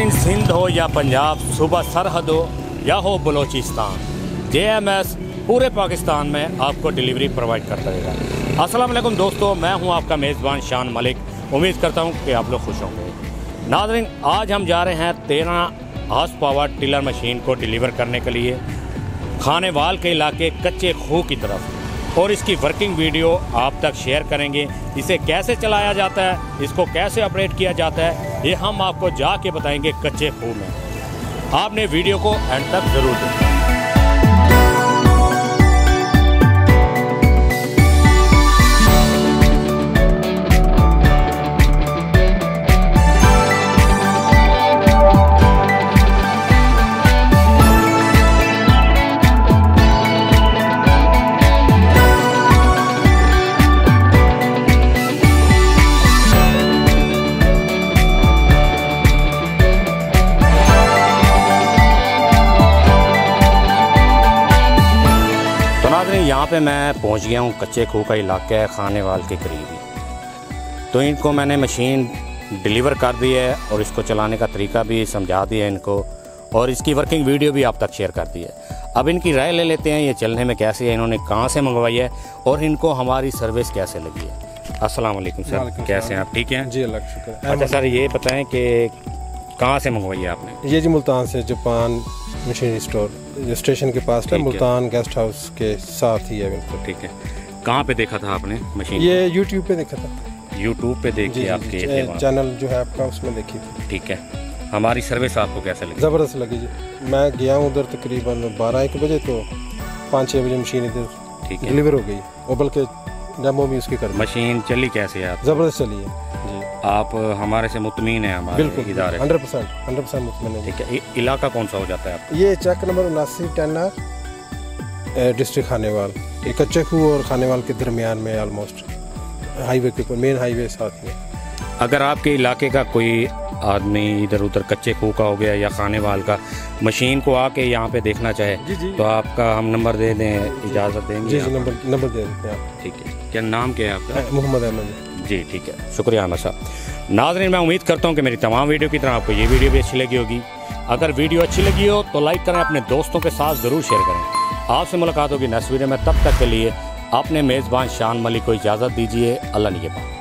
नाज़रीन, सिंध हो या पंजाब, सूबा सरहद हो या हो बलोचिस्तान, JMS पूरे पाकिस्तान में आपको डिलीवरी प्रोवाइड करता रहेगा। अस्सलाम वालेकुम दोस्तों, मैं हूं आपका मेज़बान शान मलिक। उम्मीद करता हूं कि आप लोग खुश होंगे। नाज़रीन, आज हम जा रहे हैं 13 हॉर्स पावर टिलर मशीन को डिलीवर करने के लिए खानेवाल के इलाके कच्चे खूह की तरफ, और इसकी वर्किंग वीडियो आप तक शेयर करेंगे। इसे कैसे चलाया जाता है, इसको कैसे ऑपरेट किया जाता है, ये हम आपको जाके बताएंगे कच्चे खूह में। आपने वीडियो को एंड तक ज़रूर देखें। यहाँ पे मैं पहुँच गया हूँ। कच्चे खूह का इलाका है, खानेवाल के करीब ही। तो इनको मैंने मशीन डिलीवर कर दी है और इसको चलाने का तरीका भी समझा दिया है इनको, और इसकी वर्किंग वीडियो भी आप तक शेयर कर दी है। अब इनकी राय ले लेते हैं, ये चलने में कैसे है, इन्होंने कहाँ से मंगवाई है और इनको हमारी सर्विस कैसे लगी है। अस्सलाम वालेकुम सर, कैसे हैं आप? ठीक हैं जी, अल्लाह का शुक्र। अच्छा सर, ये बताएँ कि कहाँ से मंगवाई है आपने? ये जी मुल्तान से, जापान मशीनरी स्टोर जो स्टेशन के पास है, मुल्तान गेस्ट हाउस के साथ ही है बिल्कुल। ठीक है। कहाँ पे देखा था आपने मशीन? ये यूट्यूब पे देखा था। यूट्यूब पे देख के आपके चैनल जो है आपका, उसमें देखी थी। ठीक है। हमारी सर्विस आपको कैसे लगी? ज़बरदस्त लगी जी। मैं गया हूँ उधर तकरीबन 12-1 बजे, तो 5-6 बजे मशीन इधर डिलीवर हो गई, और बल्कि डेमो भी उसकी कर। मशीन चली कैसे है? ज़बरदस्त चली है जी। आप हमारे से मुतमीन हैं? हमारे बिल्कुल इदारे 100% मुतमीन है। ठीक है। इलाका कौन सा हो जाता है आपका? ये चेक नंबर 79 डिस्ट्रिक्ट खानेवाल। ये कच्चे खूह और खानेवाल के दरमियान में, ऑलमोस्ट हाईवे के ऊपर, मेन हाईवे साथ में। अगर आपके इलाके का कोई आदमी इधर उधर कच्चे खूह का हो गया या खानेवाल का, मशीन को आके यहाँ पे देखना चाहे, तो आपका हम नंबर दे दें, इजाज़त देंगे? जी, नंबर दे देते हैं आप। ठीक है। क्या नाम क्या है आपका? मोहम्मद अहमद जी। ठीक है, शुक्रिया अहमद साहब। नाज़रीन, मैं उम्मीद करता हूँ कि मेरी तमाम वीडियो की तरह आपको ये वीडियो भी अच्छी लगी होगी। अगर वीडियो अच्छी लगी हो तो लाइक करें, अपने दोस्तों के साथ ज़रूर शेयर करें। आपसे मुलाकात होगी नेक्स्ट वीडियो में। तब तक के लिए अपने मेज़बान शान मलिक को इजाज़त दीजिए। अल्लाह निगहबान।